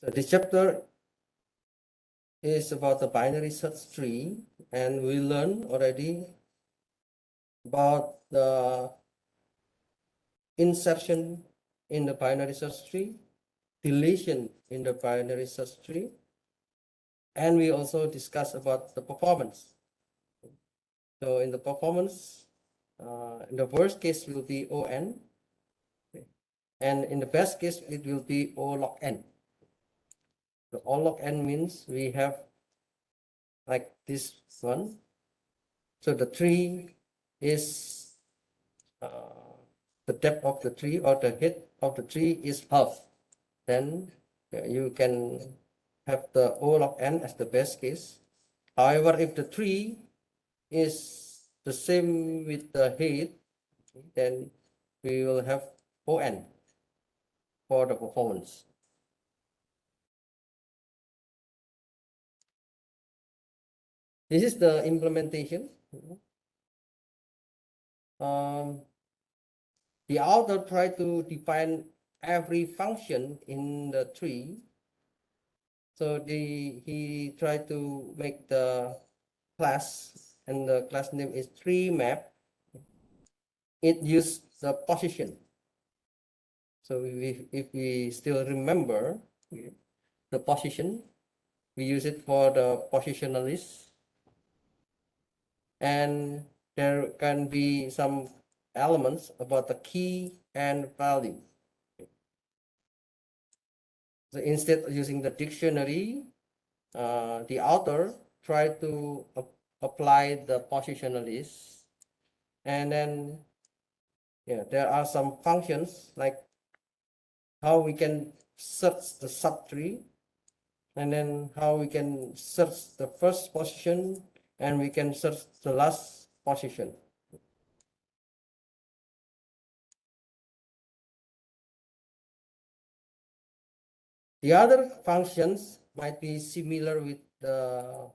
So this chapter is about the binary search tree, and we learned already about the insertion in the binary search tree, deletion in the binary search tree, and we also discussed about the performance. So in the performance, in the worst case will be ON, and in the best case it will be O log N. So O log N means we have like this one. So the tree is the depth of the tree or the height of the tree is half. Then you can have the O log N as the best case. However, if the tree is the same with the height, then we will have ON for the performance. This is the implementation. The author tried to define every function in the tree. So he tried to make the class, and the class name is tree map. It used the position. So if we still remember the position, we use it for the positional list. And there can be some elements about the key and value. So instead of using the dictionary, the author tried to apply the positional list. And then there are some functions like how we can search the subtree, and then how we can search the first position, and we can search the last position. The other functions might be similar with the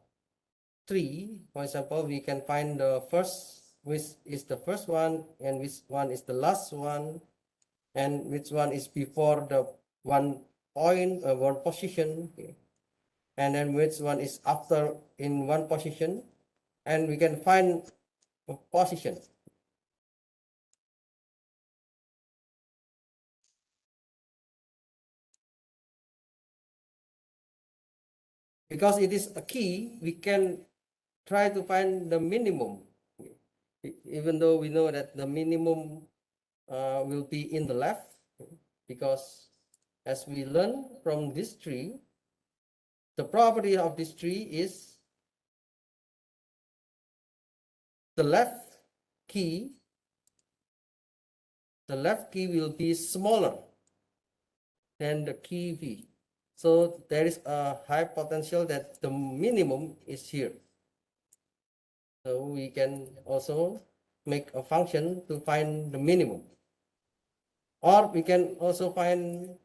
tree. For example, we can find the first, which is the first one, and which one is the last one, and which one is before the one point or one position, and then which one is after in one position, and we can find a position. Because it is a key, we can try to find the minimum, even though we know that the minimum will be in the left, because as we learn from this tree, the property of this tree is the left key will be smaller than the key V. So there is a high potential that the minimum is here. So we can also make a function to find the minimum. Or we can also find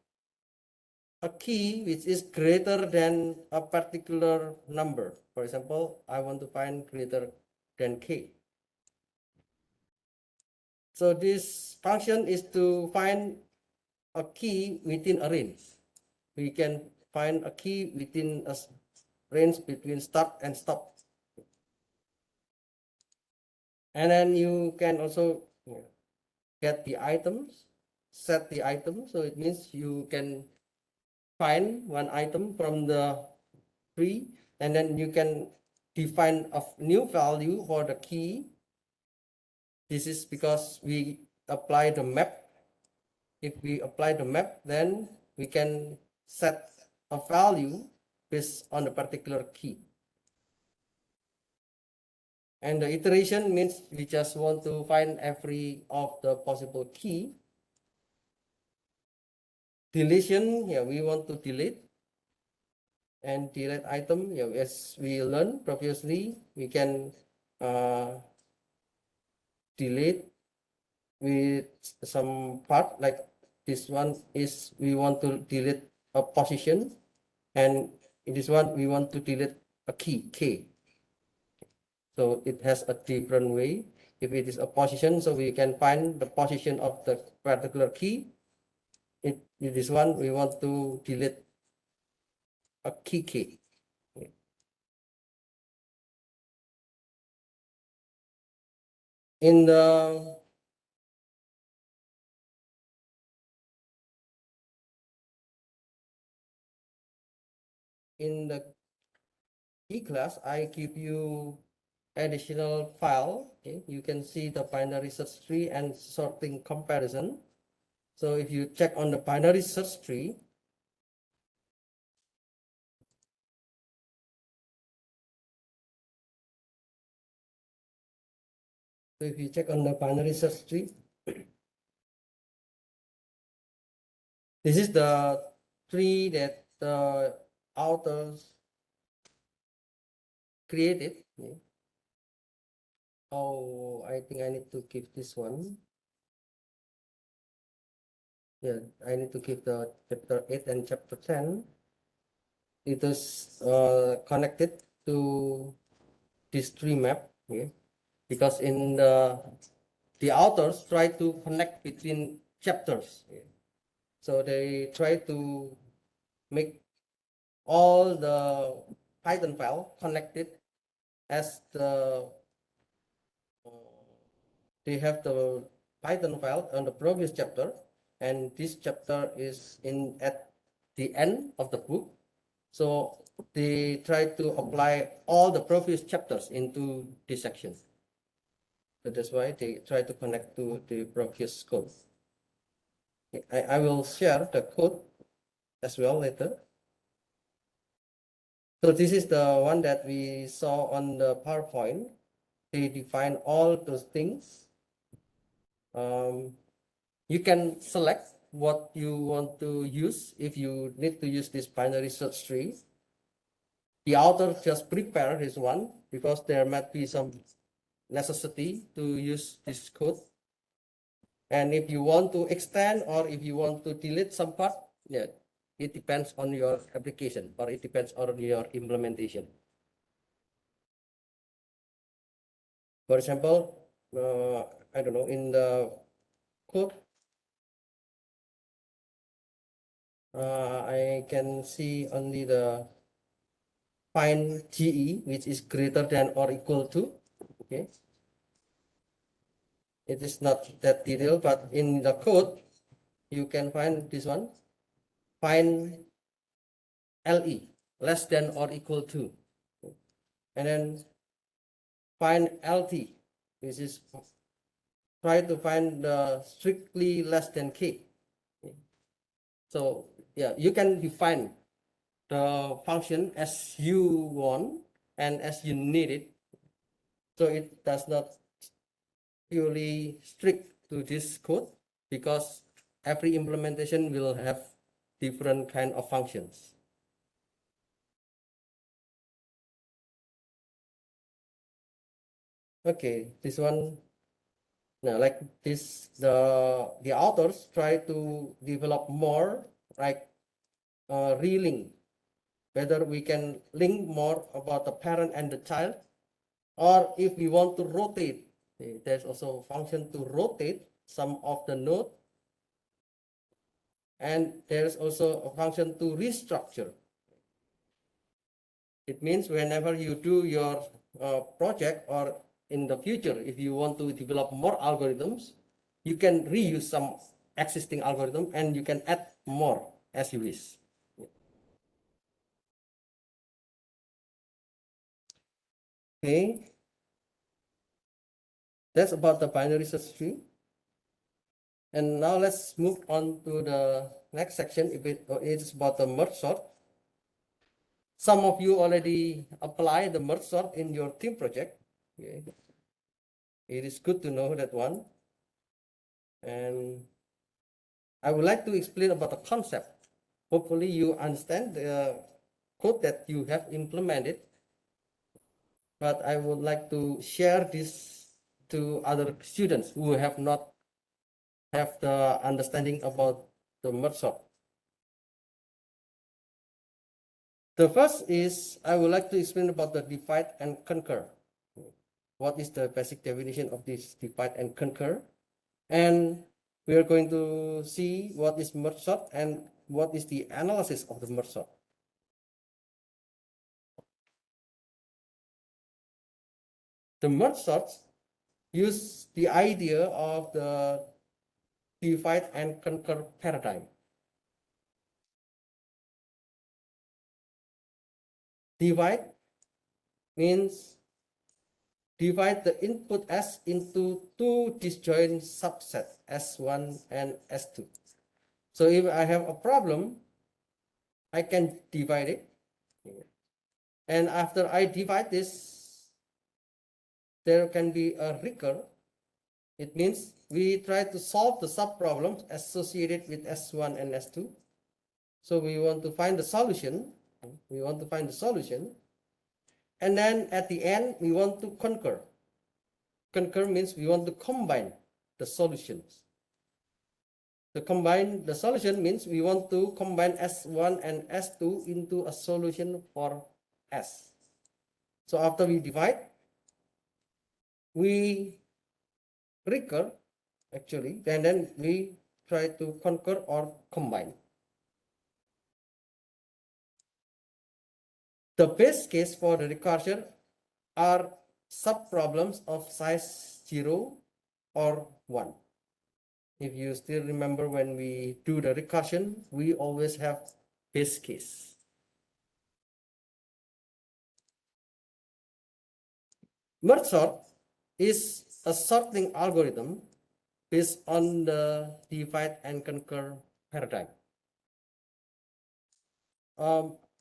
a key which is greater than a particular number. For example, I want to find greater than K. So this function is to find a key within a range. We can find a key within a range between start and stop. And then you can also get the items, set the item. So it means you can find one item from the tree, and then you can define a new value for the key. This is because we apply the map. If we apply the map, then we can set a value based on a particular key. And the iteration means we just want to find every of the possible key. Deletion, we want to delete. And delete item, as we learned previously, we can delete with some part, like this one is we want to delete a position, and in this one we want to delete a key K. So it has a different way. If it is a position, so we can find the position of the particular key. In this one we want to delete a key. In the key class, I give you additional file. Okay, you can see the binary search tree and sorting comparison. So if you check on the binary search tree, this is the tree that the authors created. Oh, I think I need to give this one. Yeah, I need to give the chapter 8 and chapter 10. It is connected to this tree map. Okay? Because in the authors try to connect between chapters. Okay? So they try to make all the Python file connected as they have the Python file on the previous chapter, and this chapter is at the end of the book. So they try to apply all the previous chapters into this section. So that's why they try to connect to the previous code. I will share the code as well later. So this is the one that we saw on the PowerPoint. They define all those things. You can select what you want to use if you need to use this binary search tree. The author just prepare this one because there might be some necessity to use this code. And if you want to extend or if you want to delete some part, yeah, it depends on your application or it depends on your implementation. For example, I don't know, in the code, I can see only the find GE, which is greater than or equal to. Okay. It is not that detailed, but in the code, you can find this one, find LE, less than or equal to. And then find LT, which is try to find the strictly less than K. So yeah, you can define the function as you want and as you need it. So it does not purely strict to this code because every implementation will have different kind of functions. Okay, this one, now like this, the authors try to develop more like relink, whether we can link more about the parent and the child, or if we want to rotate, there's also a function to rotate some of the node, and there's also a function to restructure. It means whenever you do your project or in the future, if you want to develop more algorithms, you can reuse some existing algorithm and you can add more as you wish. Okay, that's about the binary search tree. And now let's move on to the next section. If it is about the merge sort. Some of you already apply the merge sort in your team project. Okay. It is good to know that one. And I would like to explain about the concept. Hopefully you understand the code that you have implemented, but I would like to share this to other students who have not have the understanding about the merge sort. The first is I would like to explain about the divide and conquer. What is the basic definition of this divide and conquer? And we are going to see what is merge sort and what is the analysis of the merge sort. The merge sorts use the idea of the divide and conquer paradigm. Divide means divide the input S into two disjoint subsets, S1 and S2. So if I have a problem, I can divide it. And after I divide this, there can be a recur. It means we try to solve the subproblems associated with S1 and S2. So we want to find the solution. And then at the end, we want to conquer. Conquer means we want to combine the solutions. The solution means we want to combine S1 and S2 into a solution for S. So after we divide, we recur actually, and then we try to conquer or combine. The base case for the recursion are subproblems of size 0 or 1. If you still remember when we do the recursion, we always have base case. Merge sort is a sorting algorithm based on the divide and conquer paradigm.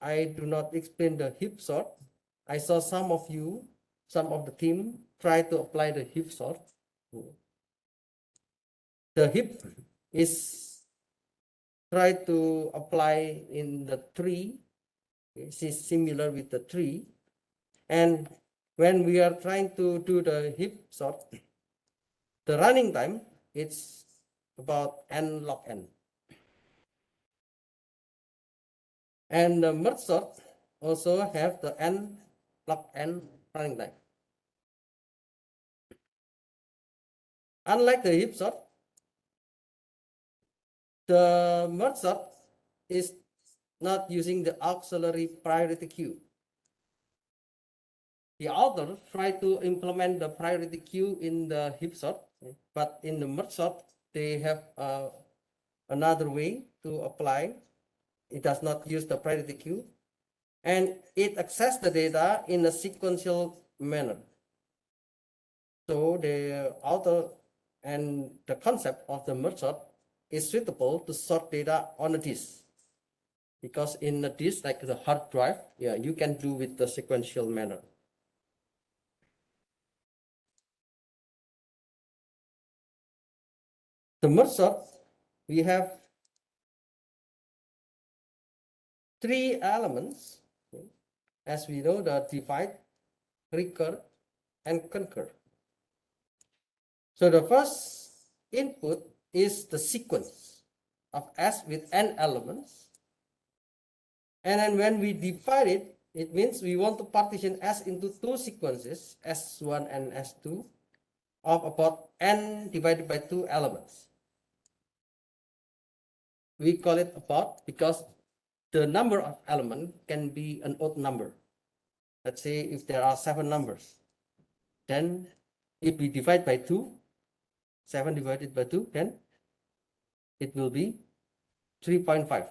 I do not explain the heap sort. I saw some of the team try to apply the heap sort. The heap is try to apply in the tree. It is similar with the tree. And when we are trying to do the heap sort, the running time, it's about n log n. And the merge sort also have the n log n running time. Unlike the heap sort, the merge sort is not using the auxiliary priority queue. The author tried to implement the priority queue in the heap sort, but in the merge sort, they have another way to apply. It does not use the priority queue, and it accesses the data in a sequential manner. So the author and the concept of the merge sort is suitable to sort data on a disk, because in a disk like the hard drive, you can do with the sequential manner. The merge sort, we have three elements, as we know, the divide, recur, and conquer. So the first input is the sequence of S with n elements. And then when we divide it, it means we want to partition S into two sequences, S1 and S2, of about n divided by 2 elements. We call it about because the number of elements can be an odd number. Let's say if there are 7 numbers, then if we divide by 2, 7 divided by 2, then it will be 3.5.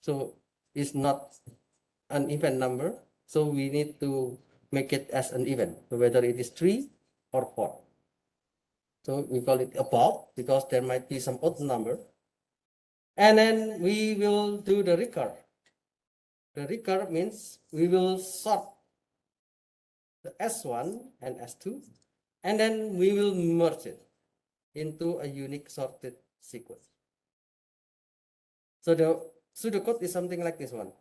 So it's not an even number. So we need to make it as an even, whether it is 3 or 4. So we call it about because there might be some odd number. And then we will do the recur. The recur means we will sort the S1 and S2, and then we will merge it into a unique sorted sequence. So the pseudocode is something like this one.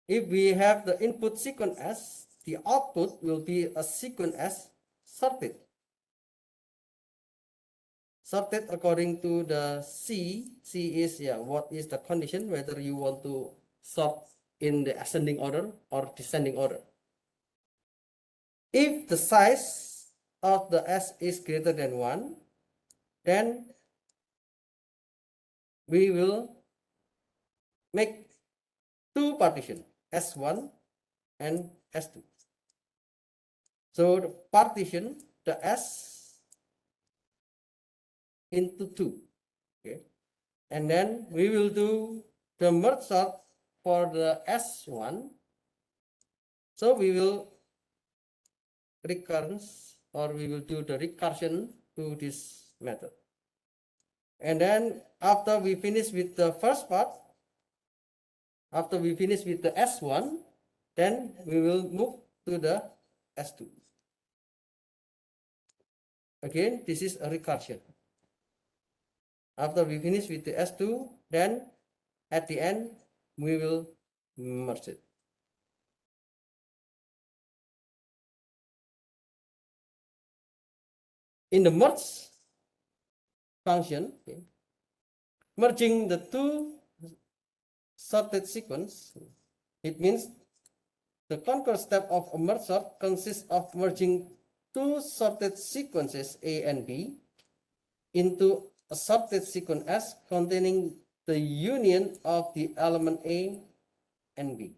If we have the input sequence S, the output will be a sequence S sorted. Sorted according to the C. C is what is the condition, whether you want to sort in the ascending order or descending order. If the size of the S is greater than 1, then we will make two partitions, S1 and S2. So the partition the S into 2. Okay. And then we will do the merge sort for the S1. So we will recurrence, or we will do the recursion to this method. And then after we finish with the first part, after we finish with the S1, then we will move to the S2. Again, this is a recursion. After we finish with the S2, then at the end, we will merge it. In the merge function, okay, merging the two sorted sequence, it means the concurrent step of a merge sort consists of merging two sorted sequences A and B into a sorted sequence S containing the union of the element A and B.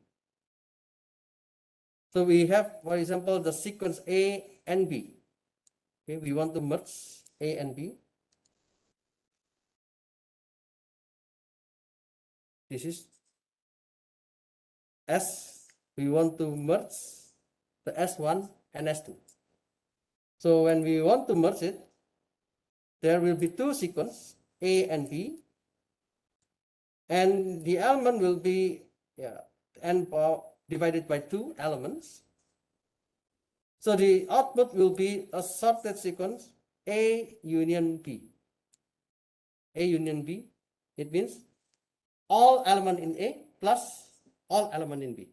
So we have, for example, the sequence A and B. Okay, we want to merge A and B. This is S. We want to merge the S1 and S2. So when we want to merge it, there will be two sequences, A and B, and the element will be n power divided by 2 elements. So the output will be a sorted sequence A union B. A union B, it means all element in A plus all element in B.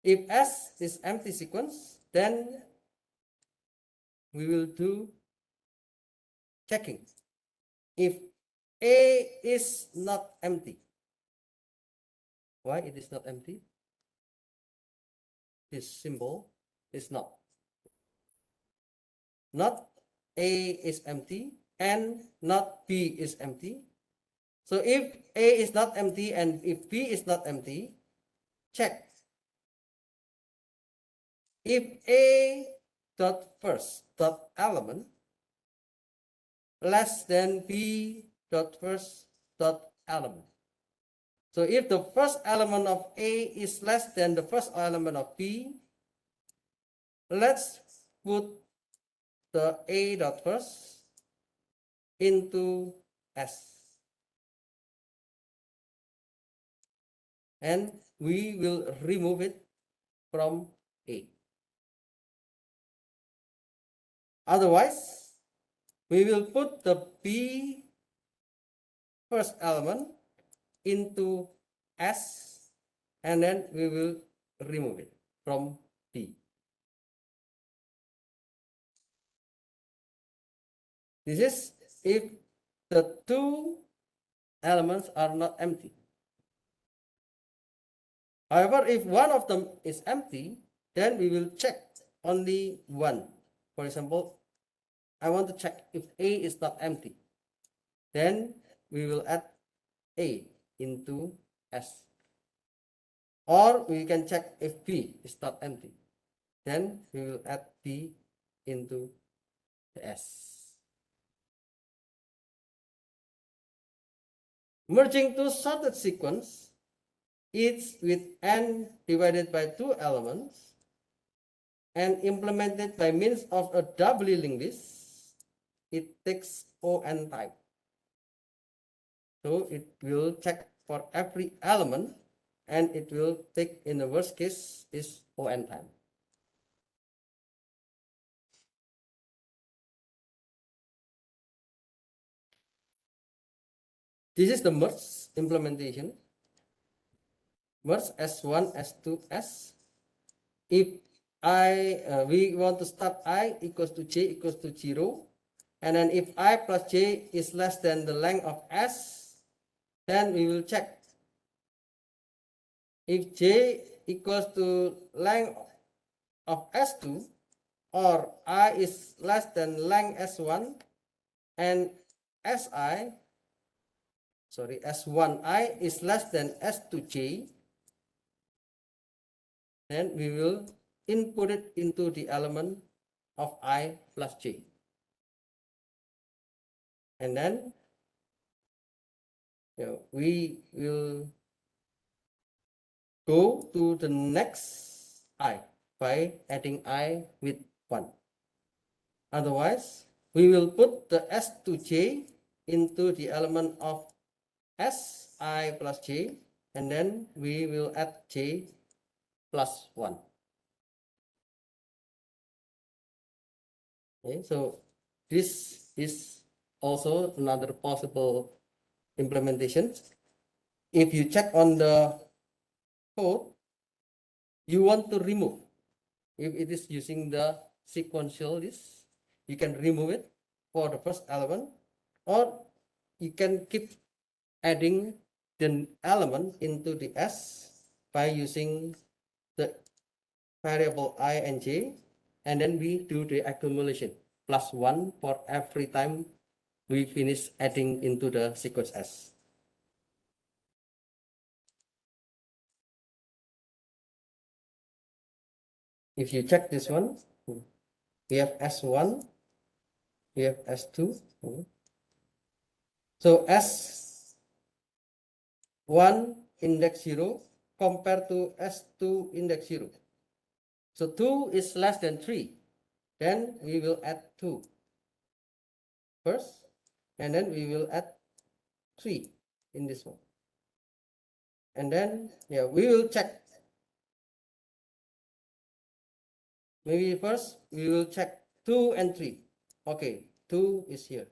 If S is empty sequence, then we will do checking. If A is not empty, why it is not empty? This symbol is not. Not A is empty and not B is empty. So if A is not empty and if B is not empty, check. If A dot first dot element less than B dot first dot element. So if the first element of A is less than the first element of B, let's put the A dot first into S. And we will remove it from A. Otherwise, we will put the B first element into S, and then we will remove it from B. This is if the two elements are not empty. However, if one of them is empty, then we will check only one. For example, I want to check if A is not empty. Then we will add A into S. Or we can check if B is not empty. Then we will add B into the S. Merging two sorted sequence, each with n divided by 2 elements, and implemented by means of a doubly linked list, it takes on time. So it will check for every element, and it will take, in the worst case, is on time. This is the merge implementation. Merge S1, S2, S. If we want to start I equals to J equals to 0, and then if I plus J is less than the length of S, then we will check. If J equals to length of S2, or I is less than length S1, and S1I is less than S2J, then we will input it into the element of I plus j. And then we will go to the next I by adding I with 1. Otherwise, we will put the S to J into the element of S I plus J, and then we will add J plus 1. Okay, so this is also another possible implementation. If you check on the code, you want to remove. If it is using the sequential list, you can remove it for the first element, or you can keep adding the element into the S by using the variable I and j, and then we do the accumulation plus 1 for every time we finish adding into the sequence S. If you check this one, we have S1, we have S2. So S1 index 0 compared to S2 index 0. So 2 is less than 3. Then we will add 2 first, and then we will add 3 in this one. And then we will check. Maybe first we will check 2 and 3. Okay, 2 is here.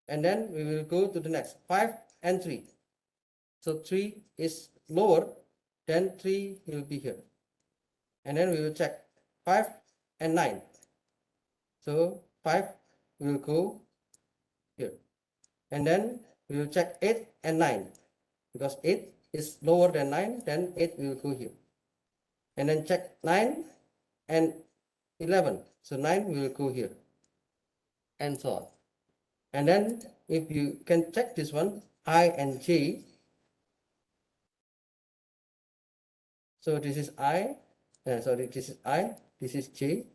And then we will go to the next 5 and 3. So 3 is lower, then 3 will be here. And then we will check 5 and 9. So 5 will go here. And then we will check 8 and 9. Because 8 is lower than 9, then 8 will go here. And then check 9 and 11. So 9 will go here. And so on. And then if you can check this one, I and j. So this is I, sorry, this is I, this is j.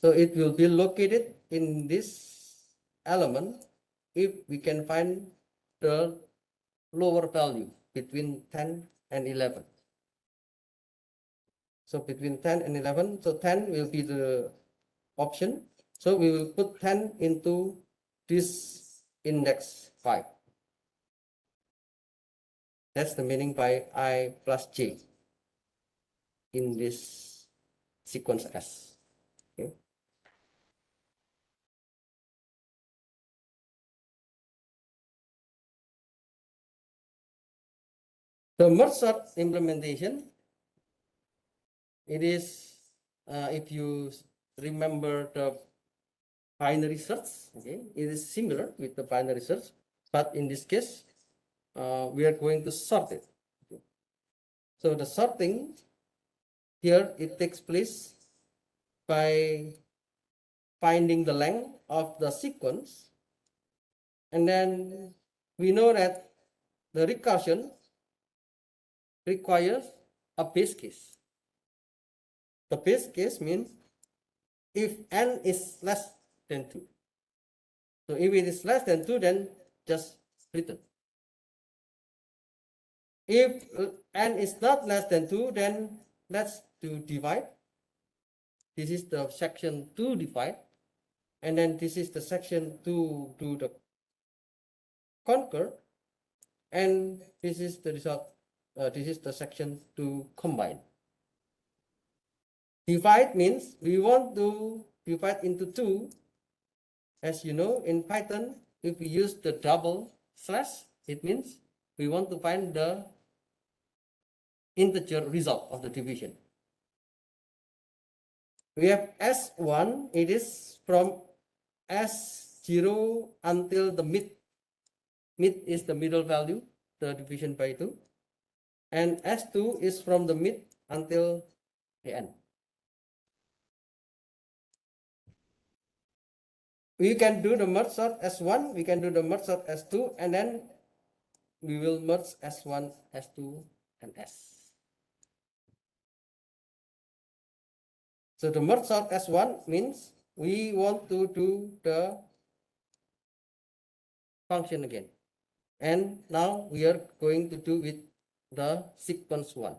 So it will be located in this element if we can find the lower value between 10 and 11. So between 10 and 11, so 10 will be the option. So we will put 10 into this index 5. That's the meaning by I plus j in this sequence S. Okay. The merge sort implementation, it is, if you remember the binary search, okay, it is similar with the binary search, but in this case, we are going to sort it. Okay. So the sorting here, it takes place by finding the length of the sequence, and then we know that the recursion requires a base case. The base case means if n is less than 2. So if it is less than 2, then just return. If n is not less than 2, then let's do divide. This is the section to divide. And then this is the section to do the conquer. And this is the result. This is the section to combine. Divide means we want to divide into 2. As you know, in Python, if we use the double slash, it means we want to find the integer result of the division. We have S1, it is from S0 until the mid. Mid is the middle value, the division by 2. And S2 is from the mid until the end. We can do the merge sort S1, we can do the merge sort S2, and then we will merge S1, S2, and S. So the merge sort S1 means we want to do the function again. And now we are going to do with the sequence 1.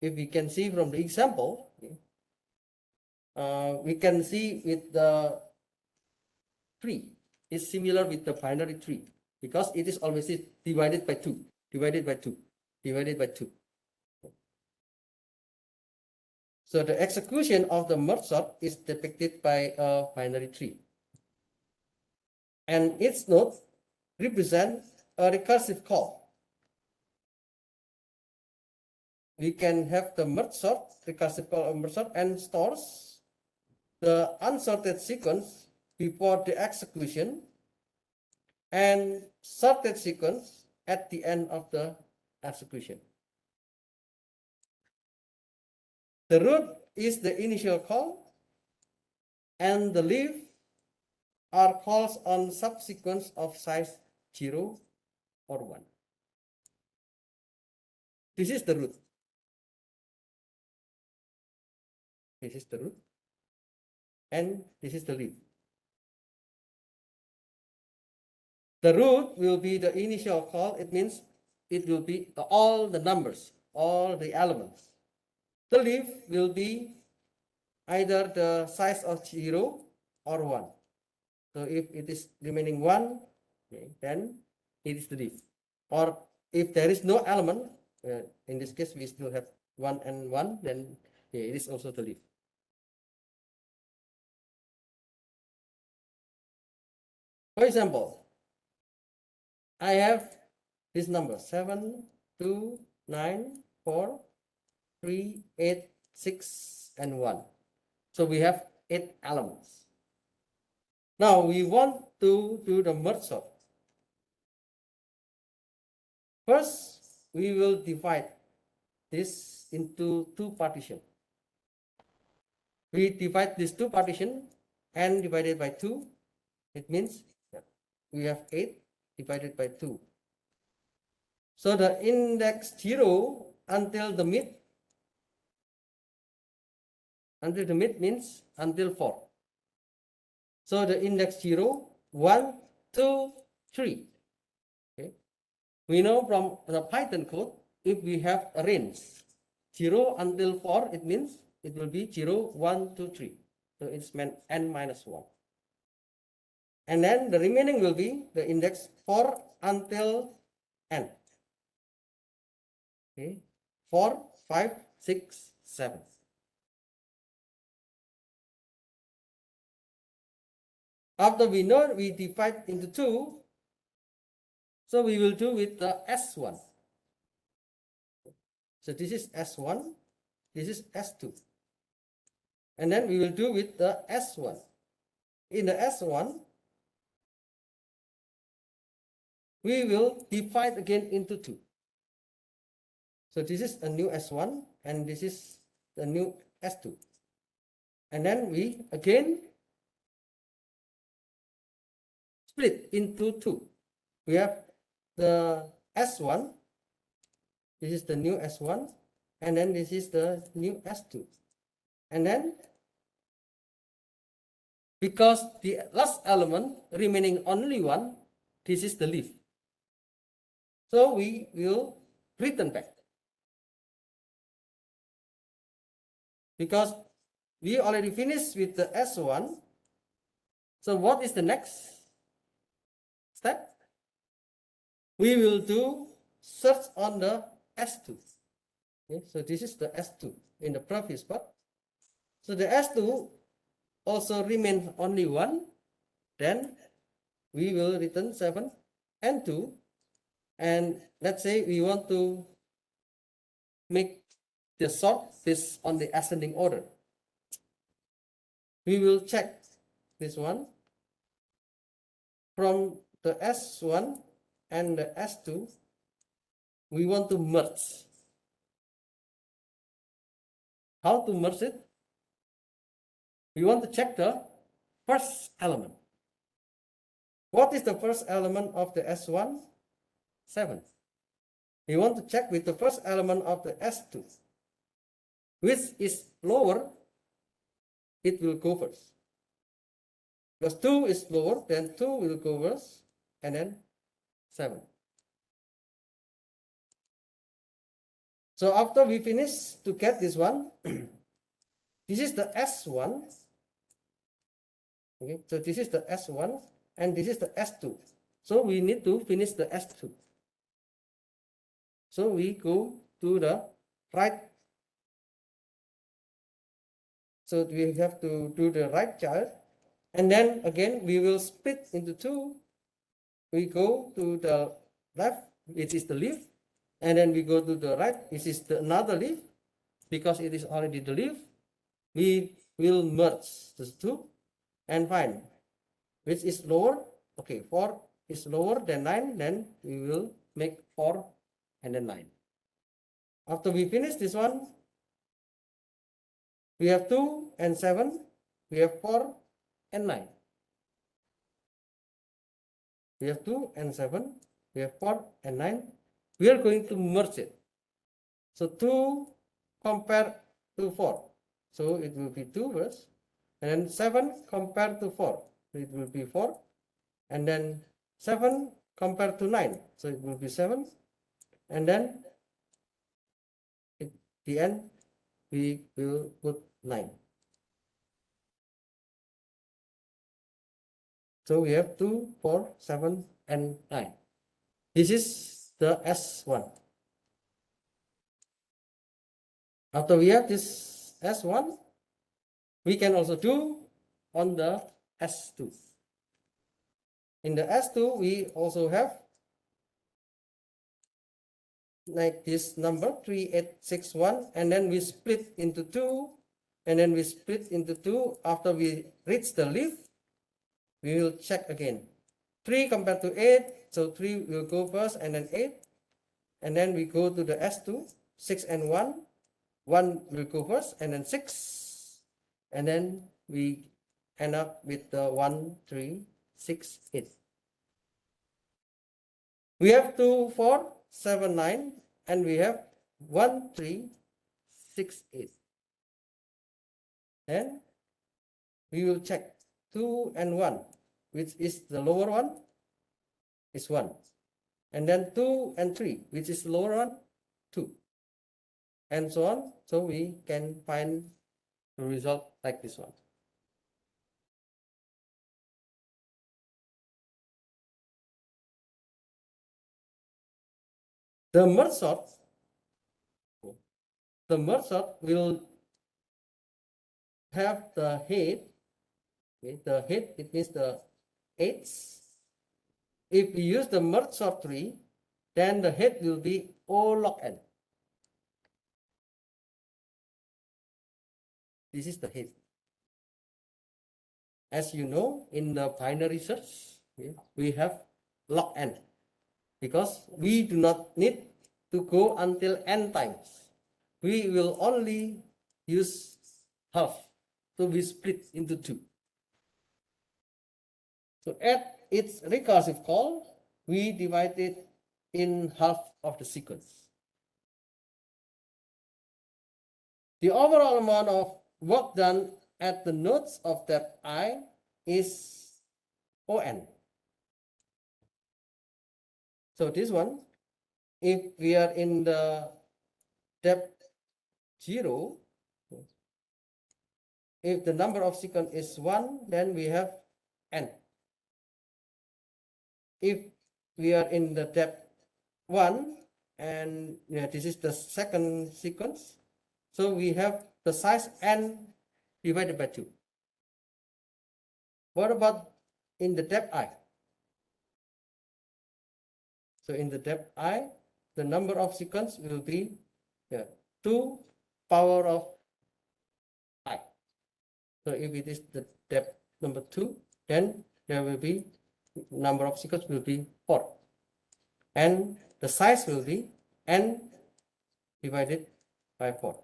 If we can see from the example, we can see with the tree is similar with the binary tree because it is always divided by 2, divided by 2, divided by 2. So the execution of the merge sort is depicted by a binary tree. And its node represents a recursive call. We can have the merge sort, recursive call of merge sort, and stores the unsorted sequence before the execution and sorted sequence at the end of the execution. The root is the initial call, and the leaf are calls on subsequence of size 0 or 1. This is the root. This is the root, and this is the leaf. The root will be the initial call. It means it will be all the numbers, all the elements. The leaf will be either the size of 0 or 1. So if it is remaining 1, okay, then it is the leaf. Or if there is no element, in this case we still have 1 and 1, then it is also the leaf. For example, I have this number 7, 2, 9, 4, 3, 8, 6, and 1. So we have 8 elements. Now we want to do the merge sort. First, we will divide this into 2 partitions. We divide this 2 partitions and divided by 2. It means we have 8 divided by 2. So the index 0 until the mid means until 4. So the index 0, 1, 2, 3. Okay. We know from the Python code, if we have a range 0 until 4, it means it will be 0, 1, 2, 3. So it's meant n minus 1. And then the remaining will be the index 4 until n. Okay. 4, 5, 6, 7. After we know we divide into 2, so we will do with the S1. So this is S1, this is S2. And then we will do with the S1. In the S1, we will divide again into 2. So this is a new S1 and this is the new S2. And then we again split into 2. We have the S1, this is the new S1, and then this is the new S2. And then because the last element remaining only 1, this is the leaf. So we will return back. Because we already finished with the S1. So what is the next step? We will do search on the S2. Okay, so this is the S2 in the previous part. So the S2 also remain only 1. Then we will return 7 and 2. And let's say we want to make the sort this on the ascending order. We will check this one from the S1 and the S2. We want to merge. How to merge it? We want to check the first element. What is the first element of the S1? 7. we want to check with the first element of the S2. Which is lower, it will go first. Because 2 is lower, then 2 will go first, and then 7. So after we finish to get this one, this is the S1. Okay, so this is the S1 and this is the S2. So we need to finish the S2. So we go to the right. So we have to do the right child. And then again, we will split into 2. We go to the left, which is the leaf. And then we go to the right, which is another leaf. Because it is already the leaf, we will merge the 2 and find which is lower. Okay, 4 is lower than 9, then we will make 4 and then 9. After we finish this one, we have 2 and 7, we have 4 and 9. We have 2 and 7, we have 4 and 9. We are going to merge it. So 2 compared to 4. So it will be 2 first. And then 7 compared to 4. It will be 4. And then 7 compared to 9. So it will be 7. And then at the end, we will put 9. So we have 2, 4, 7, and 9. This is the S1. After we have this S1, we can also do on the S2. In the S2, we also have like this number 3861, and then we split into 2, and then we split into 2. After we reach the leaf, we will check again. 3 compared to 8, so 3 will go first, and then 8. And then we go to the S2, 6 and 1. 1 will go first, and then 6. And then we end up with the 1, 3, 6, 8. We have 2, 4, 7, 9, and we have 1, 3, 6, 8. Then we will check 2 and 1, which is the lower one, is 1. And then 2 and 3, which is the lower one, 2. And so on. So we can find the result like this one. The merge sort will have the head. Okay, the head, it means the 8s. If we use the merge sort tree, then the head will be O log n. This is the head. As you know, in the binary search, we have log n, because we do not need to go until n times. We will only use half, so we split into 2. So at its recursive call, we divide it in half of the sequence. The overall amount of work done at the nodes of depth I is On. So this one, if we are in the depth 0, if the number of sequence is 1, then we have n. If we are in the depth 1, and this is the second sequence, so we have the size n divided by 2. What about in the depth I? So in the depth I, the number of sequence will be 2 power of I. So if it is the depth number 2, then there will be number of sequence will be 4. And the size will be n divided by 4.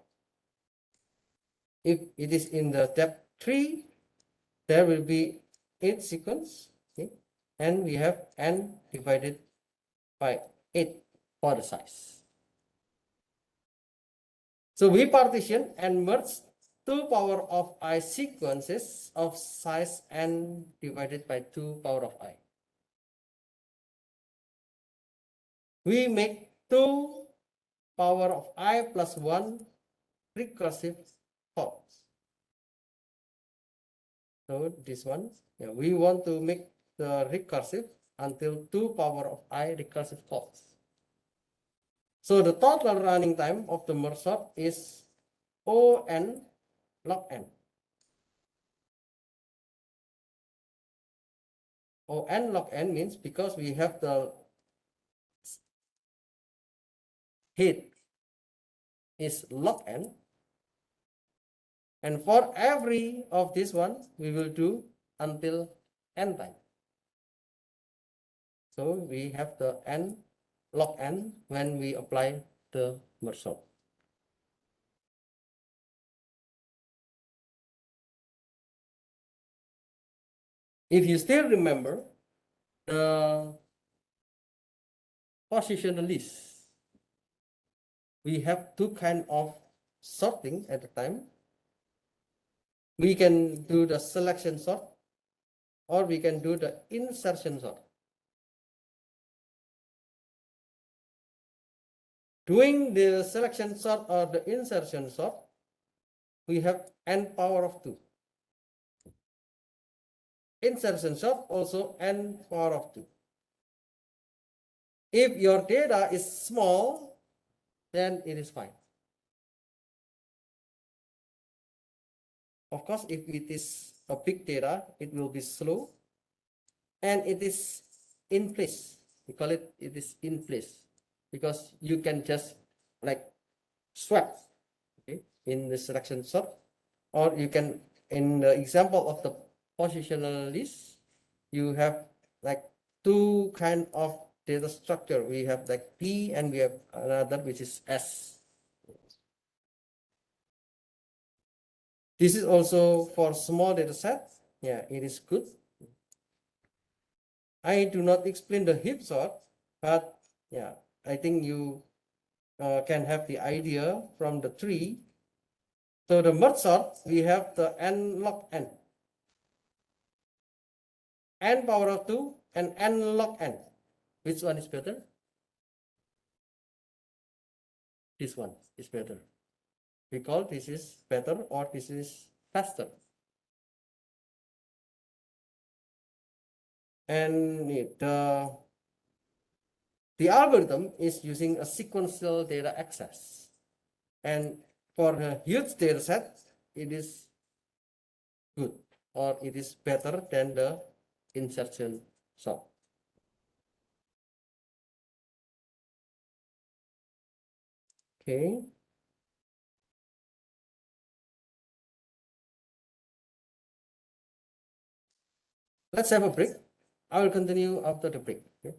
If it is in the depth 3, there will be 8 sequence, okay? And we have n divided by 8. for the size. So we partition and merge 2 power of I sequences of size n divided by 2 power of I. We make 2 power of I plus 1 recursive calls. So this one, yeah, we want to make the recursive until 2 power of I recursive calls. So the total running time of the merge sort is O(n) log n. O(n) log n means because we have the head is log n, and for every of this one we will do until n time. So we have the n log n when we apply the merge sort. If you still remember the positional list, we have 2 kinds of sorting at the time. We can do the selection sort or we can do the insertion sort. Doing the selection sort or the insertion sort, we have n power of 2. Insertion sort also n power of 2. If your data is small, then it is fine. Of course, if it is a big data, it will be slow and it is in place. We call it is in place because you can just like swap, okay, in the selection sort, or you can, in the example of the positional list, you have like 2 kind of data structure. We have like P and we have another which is S. This is also for small data set. Yeah, it is good. I do not explain the heap sort, but yeah, I think you can have the idea from the tree. So the merge sort, we have the n log n. N power of 2 and n log n. Which one is better? This one is better. Because this is better or this is faster. And the algorithm is using a sequential data access. And for a huge data set, it is good or it is better than the insertion sort. Okay. Let's have a break. I will continue after the break. Okay.